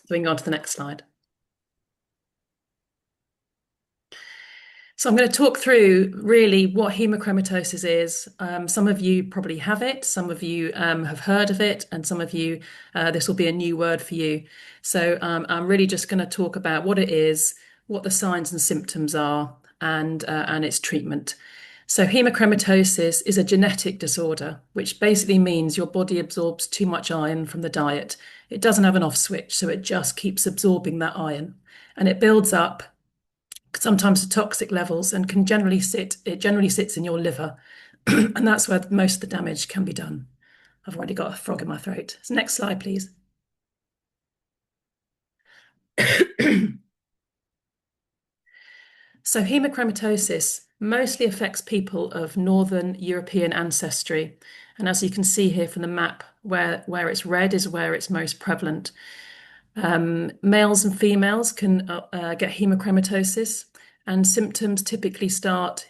So we can go on to the next slide. So I'm going to talk through really what hemochromatosis is. Some of you probably have it, some of you have heard of it, and some of you, this will be a new word for you. So I'm really just going to talk about what it is, what the signs and symptoms are, and its treatment. So hemochromatosis is a genetic disorder, which basically means your body absorbs too much iron from the diet. It doesn't have an off switch, so it just keeps absorbing that iron, and it builds up sometimes to toxic levels and it generally sits in your liver. And that's where most of the damage can be done. I've already got a frog in my throat. So next slide, please. So hemochromatosis mostly affects people of Northern European ancestry. And as you can see here from the map, where it's red is where it's most prevalent. Males and females can get hemochromatosis, and symptoms typically start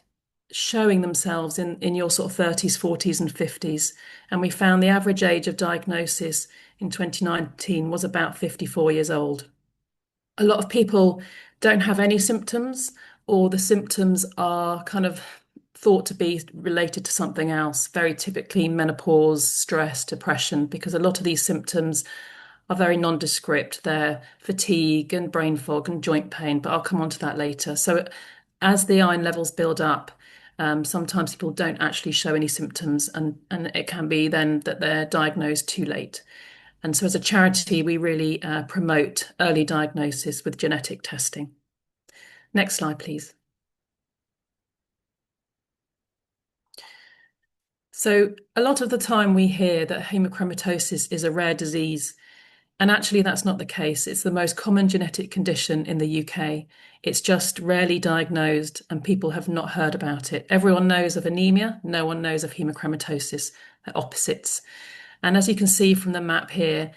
showing themselves in your sort of 30s, 40s, and 50s. And we found the average age of diagnosis in 2019 was about 54 years old. A lot of people don't have any symptoms, or the symptoms are kind of thought to be related to something else, very typically menopause, stress, depression, because a lot of these symptoms are very nondescript. They're fatigue and brain fog and joint pain, but I'll come on to that later. So as the iron levels build up, sometimes people don't actually show any symptoms, and it can be then that they're diagnosed too late. And so as a charity, we really promote early diagnosis with genetic testing. Next slide, please. So a lot of the time we hear that hemochromatosis is a rare disease. And actually, that's not the case. It's the most common genetic condition in the UK. It's just rarely diagnosed, and people have not heard about it. Everyone knows of anemia, no one knows of hemochromatosis. They're opposites. And as you can see from the map here,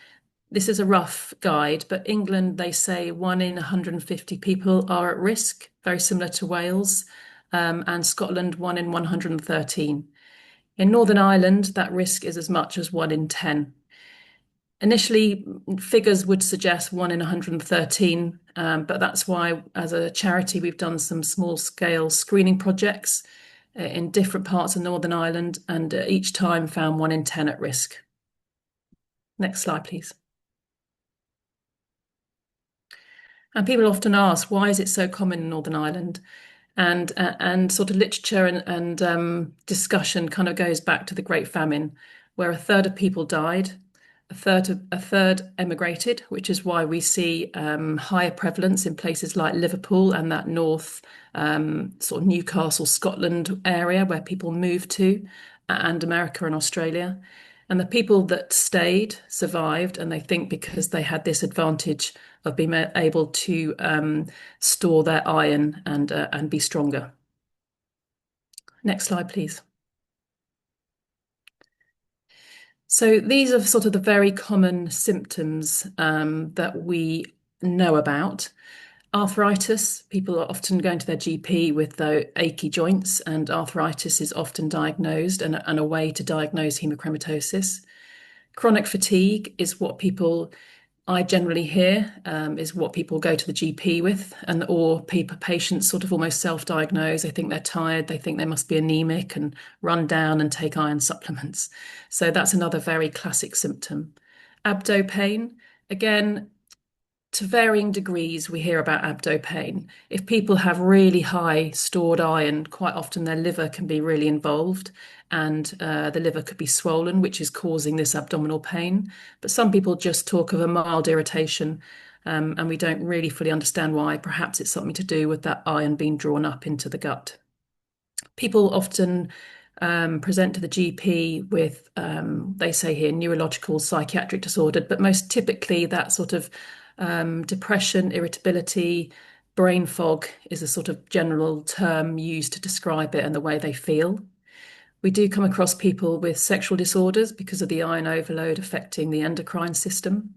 this is a rough guide, but England, they say 1 in 150 people are at risk, very similar to Wales, and Scotland, 1 in 113. In Northern Ireland, that risk is as much as 1 in 10. Initially, figures would suggest 1 in 113, but that's why, as a charity, we've done some small-scale screening projects in different parts of Northern Ireland, and each time found 1 in 10 at risk. Next slide, please. And people often ask, why is it so common in Northern Ireland? And sort of literature and discussion kind of goes back to the Great Famine, where a third of people died. A third emigrated, which is why we see higher prevalence in places like Liverpool and that north sort of Newcastle, Scotland area where people moved to, and America and Australia. And the people that stayed survived, and they think because they had this advantage of being able to store their iron and be stronger. Next slide, please. So these are sort of the very common symptoms that we know about. Arthritis, people are often going to their GP with the achy joints, and arthritis is often diagnosed and a way to diagnose hemochromatosis. Chronic fatigue is what people I generally hear is what people go to the GP with, or patients sort of almost self-diagnose. They think they're tired, they think they must be anemic and run down and take iron supplements. So that's another very classic symptom. Abdo pain, again, to varying degrees, we hear about abdo pain. If people have really high stored iron, quite often their liver can be really involved, and the liver could be swollen, which is causing this abdominal pain. But some people just talk of a mild irritation, and we don't really fully understand why. Perhaps it's something to do with that iron being drawn up into the gut. People often present to the GP with, they say here, neurological psychiatric disorder, but most typically that sort of depression, irritability, brain fog is a sort of general term used to describe it and the way they feel. We do come across people with sexual disorders because of the iron overload affecting the endocrine system.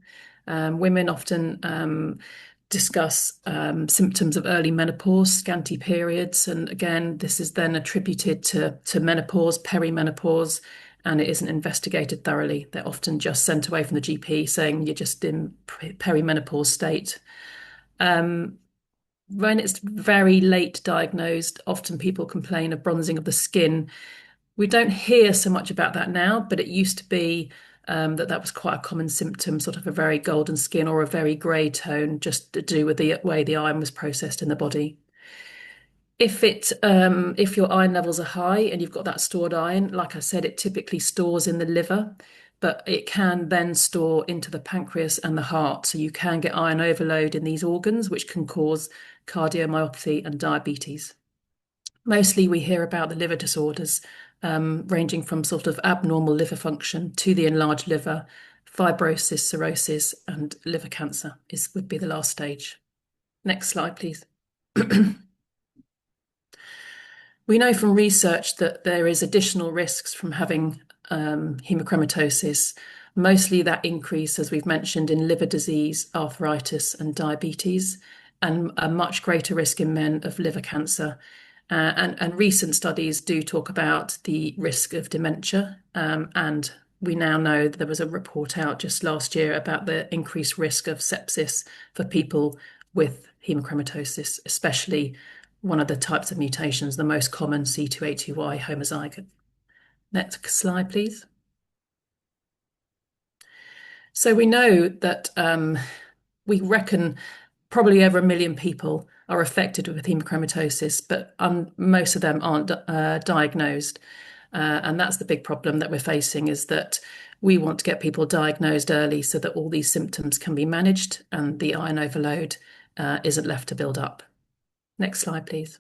Women often discuss symptoms of early menopause, scanty periods, and again, this is then attributed to menopause, perimenopause, and it isn't investigated thoroughly. They're often just sent away from the GP saying you're just in perimenopause state. When it's very late diagnosed, often people complain of bronzing of the skin. We don't hear so much about that now, but it used to be that was quite a common symptom, sort of a very golden skin or a very grey tone, just to do with the way the iron was processed in the body. If your iron levels are high and you've got that stored iron, like I said, it typically stores in the liver, but it can then store into the pancreas and the heart. So you can get iron overload in these organs, which can cause cardiomyopathy and diabetes. Mostly we hear about the liver disorders, ranging from sort of abnormal liver function to the enlarged liver, fibrosis, cirrhosis, and liver cancer would be the last stage. Next slide, please. We know from research that there is additional risks from having hemochromatosis, mostly that increase, as we've mentioned, in liver disease, arthritis, and diabetes, and a much greater risk in men of liver cancer. And recent studies do talk about the risk of dementia, and we now know that there was a report out just last year about the increased risk of sepsis for people with hemochromatosis, especially one of the types of mutations, the most common C282Y homozygote. Next slide, please. So we know that we reckon probably over 1 million people are affected with hemochromatosis, but most of them aren't diagnosed. And that's the big problem that we're facing, is that we want to get people diagnosed early so that all these symptoms can be managed and the iron overload isn't left to build up. Next slide, please.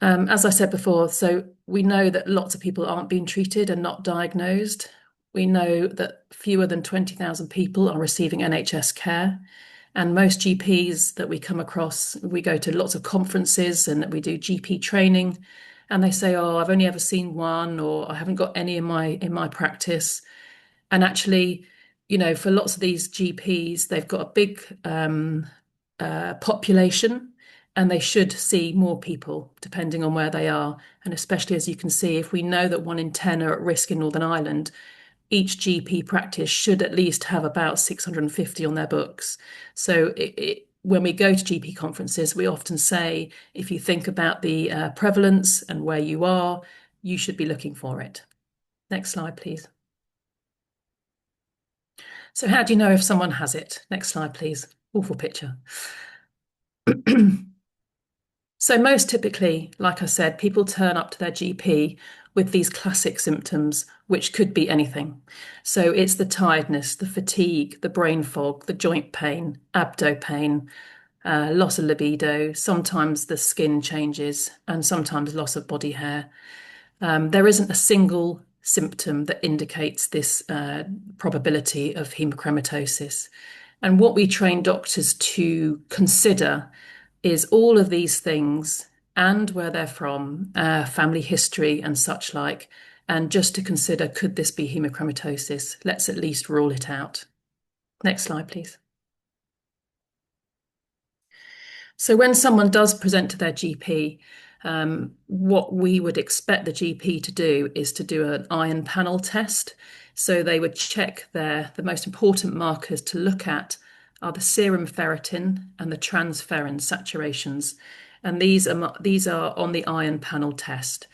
As I said before, so we know that lots of people aren't being treated and not diagnosed. We know that fewer than 20,000 people are receiving NHS care. And most GPs that we come across, we go to lots of conferences and we do GP training, and they say, "Oh, I've only ever seen one," or "I haven't got any in my practice." And actually, for lots of these GPs, they've got a big population, and they should see more people depending on where they are. And especially, as you can see, if we know that 1 in 10 are at risk in Northern Ireland, each GP practice should at least have about 650 on their books. So when we go to GP conferences, we often say, if you think about the prevalence and where you are, you should be looking for it. Next slide, please. So how do you know if someone has it? Next slide, please. Awful picture. So most typically, like I said, people turn up to their GP with these classic symptoms, which could be anything. So it's the tiredness, the fatigue, the brain fog, the joint pain, abdo pain, loss of libido, sometimes the skin changes, and sometimes loss of body hair. There isn't a single symptom that indicates this probability of hemochromatosis. And what we train doctors to consider is all of these things and where they're from, family history and such like, and just to consider, could this be hemochromatosis? Let's at least rule it out. Next slide, please. So when someone does present to their GP, what we would expect the GP to do is to do an iron panel test. So they would check the most important markers to look at are the serum ferritin and the transferrin saturations. And these are on the iron panel test.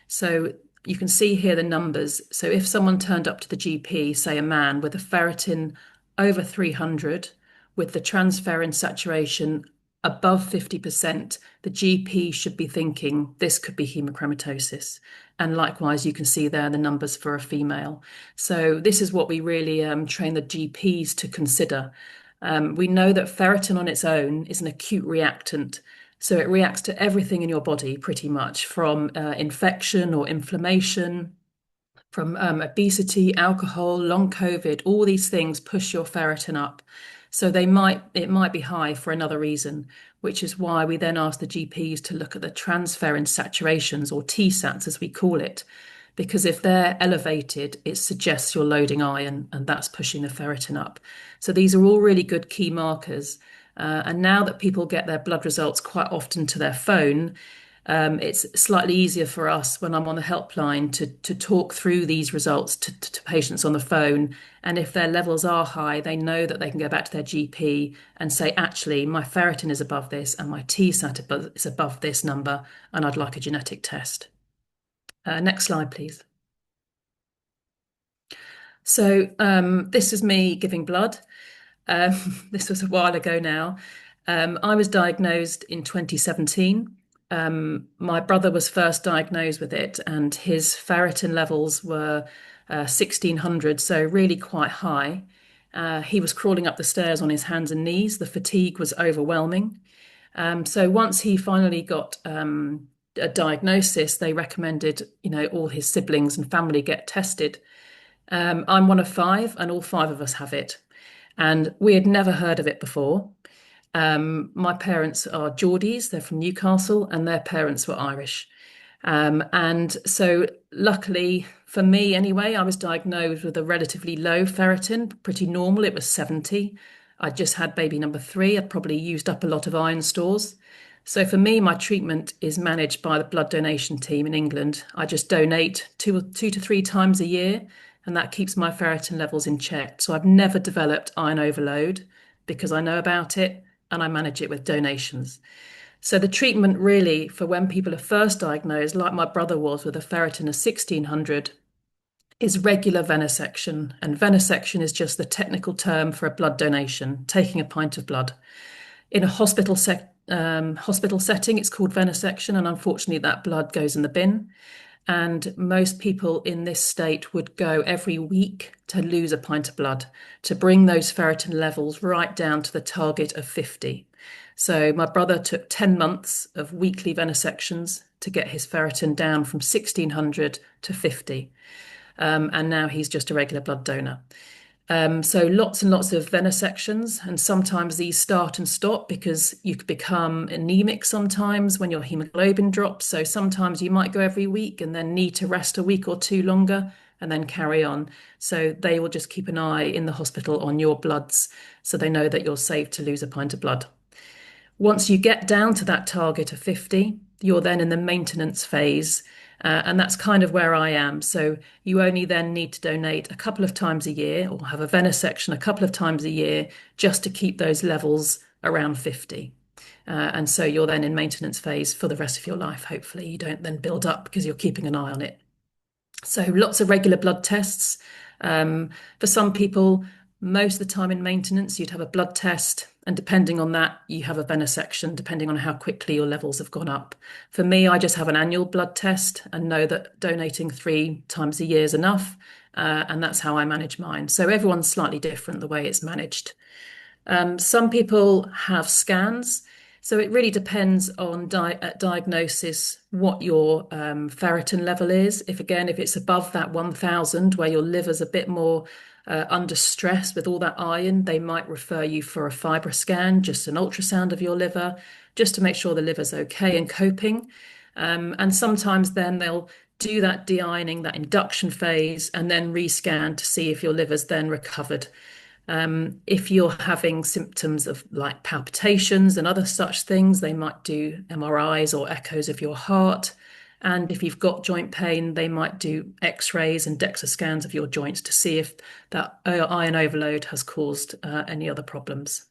So you can see here the numbers. So if someone turned up to the GP, say a man with a ferritin over 300, with the transferrin saturation above 50%, the GP should be thinking this could be hemochromatosis. And likewise, you can see there the numbers for a female. So this is what we really train the GPs to consider. We know that ferritin on its own is an acute reactant. So it reacts to everything in your body pretty much, from infection or inflammation, from obesity, alcohol, long COVID. All these things push your ferritin up. So it might be high for another reason, which is why we then ask the GPs to look at the transferrin saturations, or TSATs as we call it, because if they're elevated, it suggests you're loading iron, and that's pushing the ferritin up. So these are all really good key markers. And now that people get their blood results quite often to their phone, It's slightly easier for us when I'm on the helpline to talk through these results to patients on the phone. And if their levels are high, they know that they can go back to their GP and say, actually, my ferritin is above this and my TSAT is above this number, and I'd like a genetic test. Next slide, please. So this is me giving blood. This was a while ago now. I was diagnosed in 2017. My brother was first diagnosed with it, and his ferritin levels were 1600, so really quite high. He was crawling up the stairs on his hands and knees. The fatigue was overwhelming. So once he finally got a diagnosis, they recommended, all his siblings and family get tested. I'm one of five, and all five of us have it. And we had never heard of it before. My parents are Geordies, they're from Newcastle, and their parents were Irish. And so, luckily for me anyway, I was diagnosed with a relatively low ferritin, pretty normal. It was 70. I just had baby number three. I'd probably used up a lot of iron stores. So for me, my treatment is managed by the blood donation team in England. I just donate two to three times a year, and that keeps my ferritin levels in check. So I've never developed iron overload because I know about it and I manage it with donations. So the treatment really for when people are first diagnosed, like my brother was with a ferritin of 1600, is regular venesection. And venesection is just the technical term for a blood donation, taking a pint of blood. In a hospital setting, it's called venesection, and unfortunately, that blood goes in the bin. And most people in this state would go every week to lose a pint of blood to bring those ferritin levels right down to the target of 50. So my brother took 10 months of weekly venesections to get his ferritin down from 1600 to 50. And now he's just a regular blood donor. So lots and lots of venesections, and sometimes these start and stop because you could become anemic sometimes when your hemoglobin drops. So sometimes you might go every week and then need to rest a week or two longer and then carry on. So they will just keep an eye in the hospital on your bloods so they know that you're safe to lose a pint of blood. Once you get down to that target of 50, you're then in the maintenance phase. And that's kind of where I am. So you only then need to donate a couple of times a year or have a venesection a couple of times a year just to keep those levels around 50. And so you're then in maintenance phase for the rest of your life. Hopefully, you don't then build up because you're keeping an eye on it. So lots of regular blood tests. For some people, most of the time in maintenance, you'd have a blood test, and depending on that, you have a venesection, depending on how quickly your levels have gone up. For me, I just have an annual blood test and know that donating 3 times a year is enough, and that's how I manage mine. So everyone's slightly different the way it's managed. Some people have scans. So it really depends on diagnosis what your ferritin level is. If it's above that 1000, where your liver's a bit more under stress with all that iron, they might refer you for a FibroScan, just an ultrasound of your liver, just to make sure the liver's okay and coping. And sometimes then they'll do that de-ironing, that induction phase, and then rescan to see if your liver's then recovered. If you're having symptoms of like palpitations and other such things, they might do MRIs or echoes of your heart. And if you've got joint pain, they might do X-rays and DEXA scans of your joints to see if that iron overload has caused any other problems.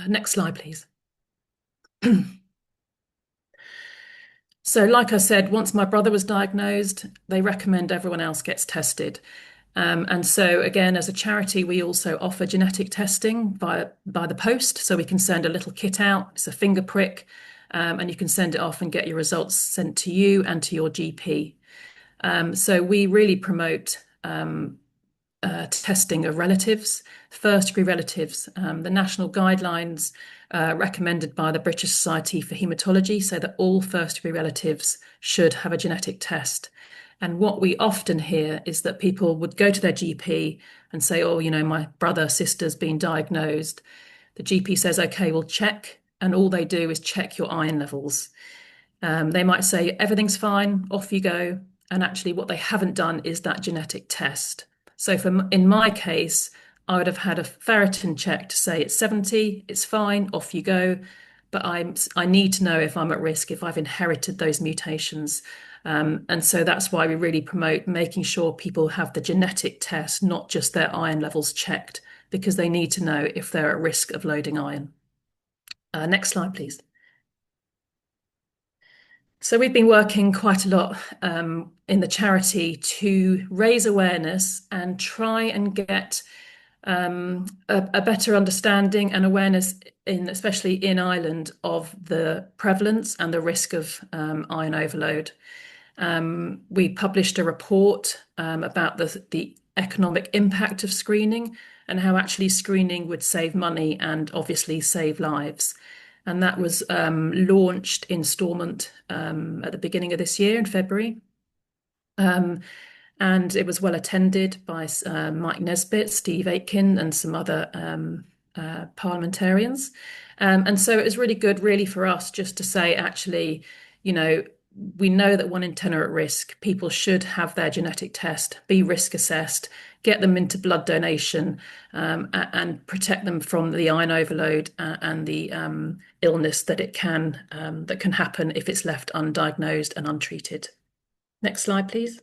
Next slide, please. So, like I said, once my brother was diagnosed, they recommend everyone else gets tested. And so, again, as a charity, we also offer genetic testing by the post. So we can send a little kit out. It's a finger prick, and you can send it off and get your results sent to you and to your GP. So we really promote testing of relatives, first-degree relatives. The national guidelines recommended by the British Society for Haematology say that all first-degree relatives should have a genetic test. And what we often hear is that people would go to their GP and say, oh, my brother, sister's been diagnosed. The GP says, okay, we'll check. And all they do is check your iron levels. They might say, everything's fine, off you go. And actually what they haven't done is that genetic test. So in my case, I would have had a ferritin check to say it's 70, it's fine, off you go. but I need to know if I'm at risk, if I've inherited those mutations. And so that's why we really promote making sure people have the genetic test, not just their iron levels checked, because they need to know if they're at risk of loading iron. Next slide, please. So we've been working quite a lot in the charity to raise awareness and try and get a better understanding and awareness especially in Ireland, of the prevalence and the risk of iron overload. We published a report about the economic impact of screening and how actually screening would save money and obviously save lives. And that was launched in Stormont at the beginning of this year in February. And it was well attended by Mike Nesbitt, Steve Aitken, and some other parliamentarians. And so it was really good, really, for us just to say, actually, you know, we know that 1 in 10 are at risk. People should have their genetic test, be risk assessed, get them into blood donation, and protect them from the iron overload and the illness that can happen if it's left undiagnosed and untreated. Next slide, please.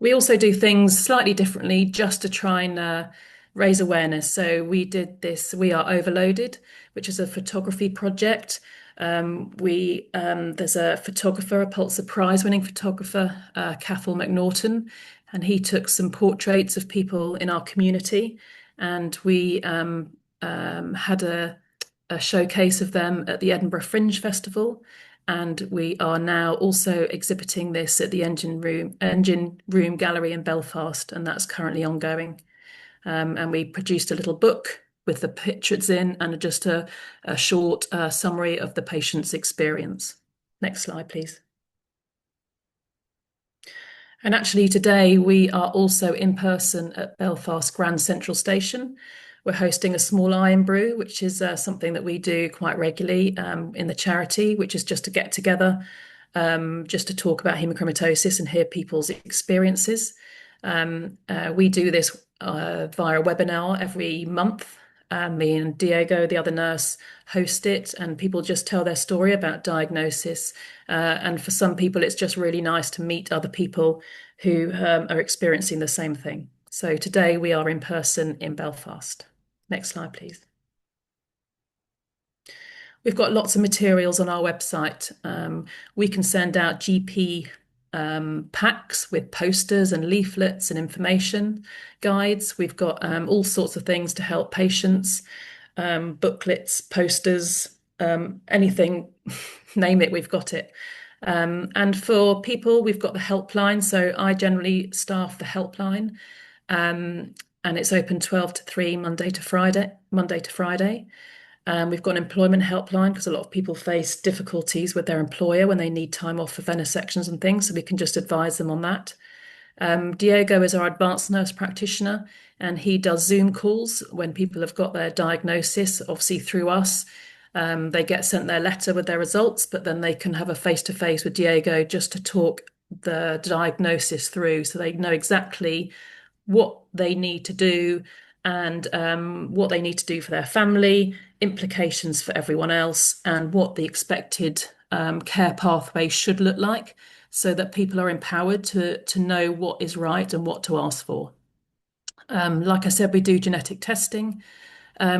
We also do things slightly differently just to try and raise awareness. So we did this We Are Overloaded, which is a photography project. There's a photographer, a Pulitzer Prize winning photographer, Cathal McNaughton, and he took some portraits of people in our community, and we had a showcase of them at the Edinburgh Fringe Festival. And we are now also exhibiting this at the Engine Room Gallery in Belfast, and that's currently ongoing. And we produced a little book with the pictures in and just a short summary of the patient's experience. Next slide, please. And actually today we are also in person at Belfast Grand Central Station. We're hosting a small iron brew, which is something that we do quite regularly in the charity, which is just to get together, just to talk about hemochromatosis and hear people's experiences. We do this via a webinar every month. Me and Diego, the other nurse, host it, and people just tell their story about diagnosis. And for some people, it's just really nice to meet other people who are experiencing the same thing. So today we are in person in Belfast. Next slide, please. We've got lots of materials on our website. We can send out GP packs with posters and leaflets and information guides. We've got all sorts of things to help patients, booklets, posters, anything, name it, we've got it. And for people, we've got the helpline. So I generally staff the helpline, and it's open 12 to 3 Monday to Friday. We've got an employment helpline because a lot of people face difficulties with their employer when they need time off for venisections and things, so we can just advise them on that. Diego is our advanced nurse practitioner, and he does Zoom calls when people have got their diagnosis, obviously through us. They get sent their letter with their results, but then they can have a face-to-face with Diego just to talk the diagnosis through, so they know exactly what they need to do and what they need to do for their family, implications for everyone else, and what the expected care pathway should look like, so that people are empowered to know what is right and what to ask for. Like I said, we do genetic testing.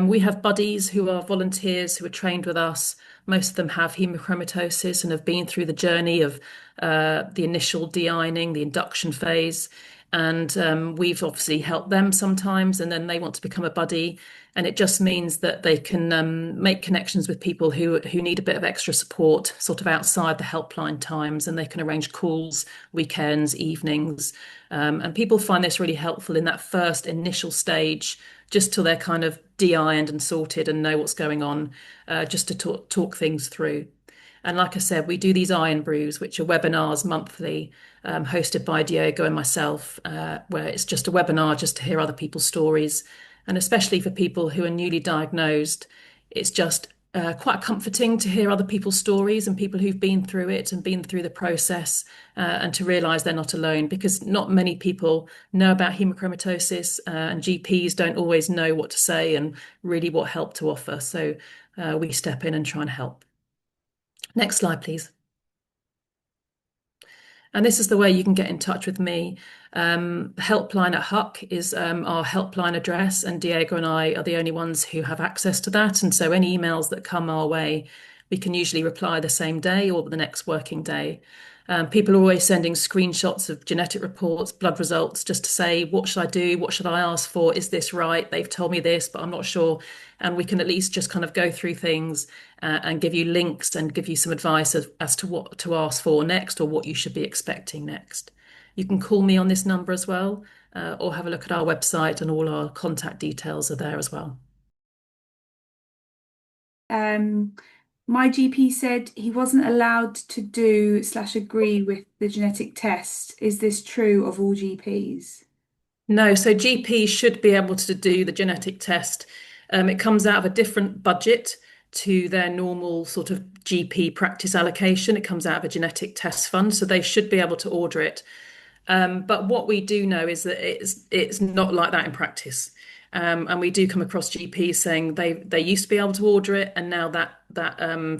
We have buddies who are volunteers who are trained with us. Most of them have hemochromatosis and have been through the journey of the initial de-ironing, the induction phase. And we've obviously helped them sometimes, and then they want to become a buddy. And it just means that they can make connections with people who need a bit of extra support, sort of outside the helpline times, and they can arrange calls, weekends, evenings. And people find this really helpful in that first initial stage, just till they're kind of de-ironed and sorted and know what's going on, just to talk things through. And like I said, we do these iron brews, which are webinars monthly, hosted by Diego and myself, where it's just a webinar just to hear other people's stories. And especially for people who are newly diagnosed, it's just quite comforting to hear other people's stories and people who've been through it and been through the process, and to realize they're not alone, because not many people know about hemochromatosis, and GPs don't always know what to say and really what help to offer. So we step in and try and help. Next slide, please. And this is the way you can get in touch with me. Helpline at Huck is our helpline address, and Diego and I are the only ones who have access to that. And so any emails that come our way, we can usually reply the same day or the next working day. People are always sending screenshots of genetic reports, blood results, just to say, what should I do? What should I ask for? Is this right? They've told me this, but I'm not sure. And we can at least just kind of go through things, and give you links and give you some advice as to what to ask for next or what you should be expecting next. You can call me on this number as well, or have a look at our website, and all our contact details are there as well. My GP said he wasn't allowed to do / agree with the genetic test. Is this true of all GPs? No, so GPs should be able to do the genetic test. It comes out of a different budget to their normal sort of GP practice allocation. It comes out of a genetic test fund, so they should be able to order it. But what we do know is that it's not like that in practice. And we do come across GPs saying they used to be able to order it, and now that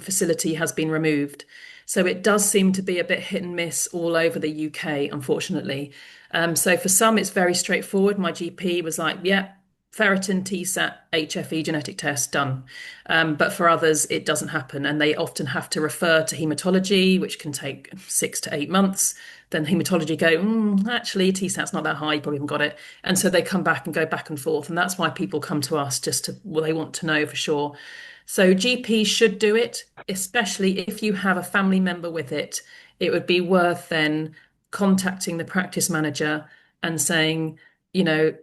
facility has been removed. So it does seem to be a bit hit and miss all over the UK, unfortunately. So for some, it's very straightforward. My GP was like, "Yeah, ferritin, TSAT, HFE genetic test done." But for others, it doesn't happen, and they often have to refer to haematology, which can take 6 to 8 months. Then haematology go, actually, TSAT's not that high, you probably haven't got it. And so they come back and go back and forth. And that's why people come to us, just to, well, they want to know for sure. So GPs should do it, especially if you have a family member with it. It would be worth then contacting the practice manager and saying, you know,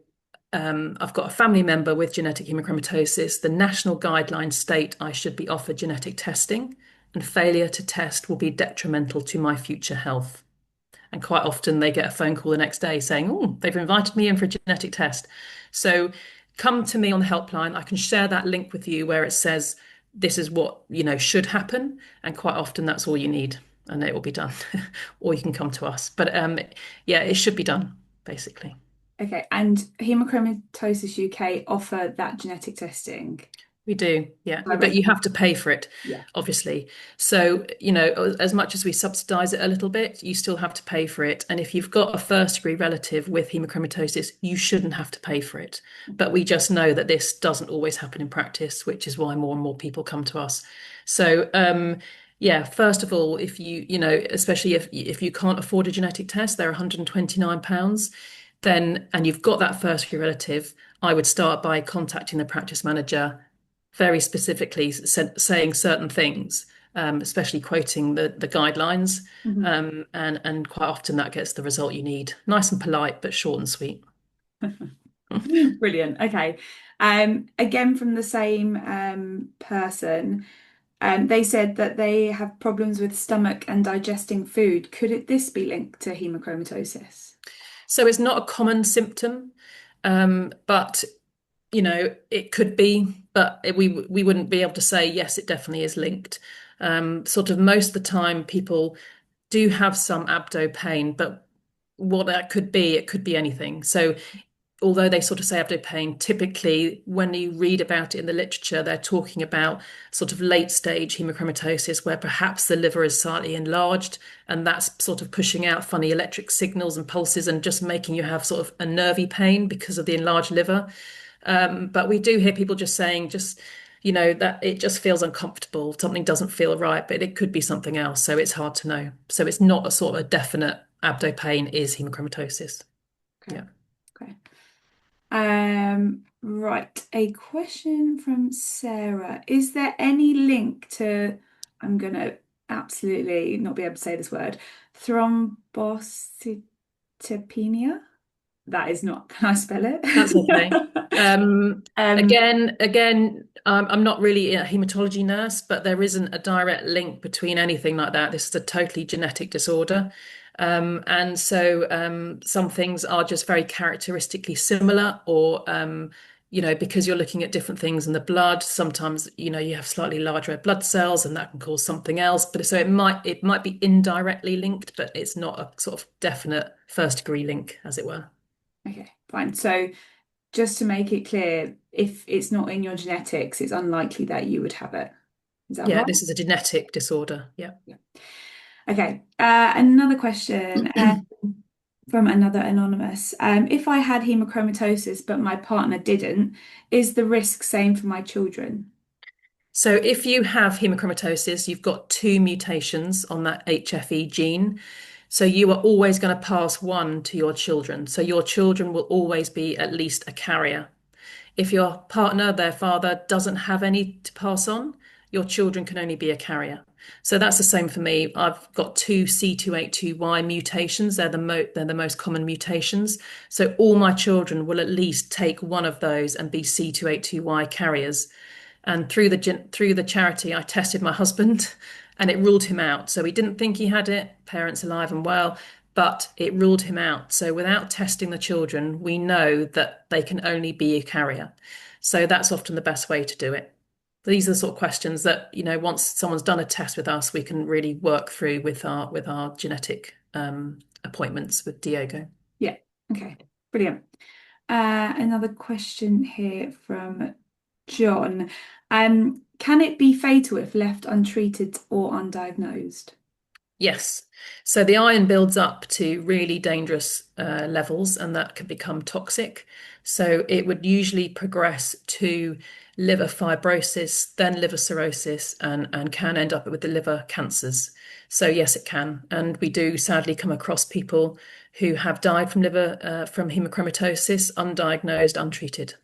I've got a family member with genetic hemochromatosis. The national guidelines state I should be offered genetic testing, and failure to test will be detrimental to my future health. And quite often they get a phone call the next day saying, "Oh, they've invited me in for a genetic test." So come to me on the helpline. I can share that link with you where it says this is what, should happen. And quite often that's all you need, and it will be done. Or you can come to us. But yeah, it should be done, basically. Okay, and Haemochromatosis UK offer that genetic testing We do, yeah. But you directly. have to pay for it, Yeah. obviously. So, as much as we subsidize it a little bit, you still have to pay for it. And if you've got a first degree relative with hemochromatosis, you shouldn't have to pay for it. But we just know that this doesn't always happen in practice, which is why more and more people come to us. So, yeah, first of all, if especially if you can't afford a genetic test, they're £129, then, and you've got that first degree relative, I would start by contacting the practice manager very specifically saying certain things, especially quoting the guidelines. Mhm. And quite often that gets the result you need. Nice and polite, but short and sweet. Brilliant. Okay. Again from the same person, they said that they have problems with stomach and digesting food. This be linked to hemochromatosis? So it's not a common symptom, but it could be, but we wouldn't be able to say yes, it definitely is linked. Sort of most of the time, people do have some abdo pain, but what that could be, it could be anything. So although they sort of say abdo pain, typically when you read about it in the literature, they're talking about sort of late stage hemochromatosis where perhaps the liver is slightly enlarged, and that's sort of pushing out funny electric signals and pulses and just making you have sort of a nervy pain because of the enlarged liver. But we do hear people just saying, that it just feels uncomfortable. Something doesn't feel right, but it could be something else. So it's hard to know. So it's not a sort of a definite abdo pain is hemochromatosis. Okay. Yeah. Okay. Right. A question from Sarah. Is there any link to, I'm gonna absolutely not be able to say this word, thrombocytopenia? That is not, can I spell it? That's okay. Um, Again, I'm not really a hematology nurse, but there isn't a direct link between anything like that. This is a totally genetic disorder. And so some things are just very characteristically similar, or because you're looking at different things in the blood. Sometimes, you have slightly large red blood cells and that can cause something else. But so it might be indirectly linked, but it's not a sort of definite first degree link, as it were. Okay, fine. So just to make it clear, if it's not in your genetics, it's unlikely that you would have it. Is that Yeah, right? this is a genetic disorder. Yeah. Yeah. Okay. Another question from another anonymous. If I had hemochromatosis but my partner didn't, is the risk same for my children? So if you have hemochromatosis, you've got two mutations on that HFE gene. So you are always going to pass one to your children. So your children will always be at least a carrier. If your partner, their father, doesn't have any to pass on, your children can only be a carrier. So that's the same for me. I've got two C282Y mutations. They're the most common mutations. So all my children will at least take one of those and be C282Y carriers. And through the charity, I tested my husband, and it ruled him out. So we didn't think he had it, parents alive and well, but it ruled him out. So without testing the children, we know that they can only be a carrier. So that's often the best way to do it. These are the sort of questions that, once someone's done a test with us, we can really work through with our genetic appointments with Diogo. Yeah. Okay. Brilliant. Another question here from John. Can it be fatal if left untreated or undiagnosed? Yes. So the iron builds up to really dangerous levels, and that can become toxic. So it would usually progress to liver fibrosis, then liver cirrhosis, and can end up with the liver cancers. So yes, it can. And we do sadly come across people who have died from hemochromatosis, undiagnosed, untreated.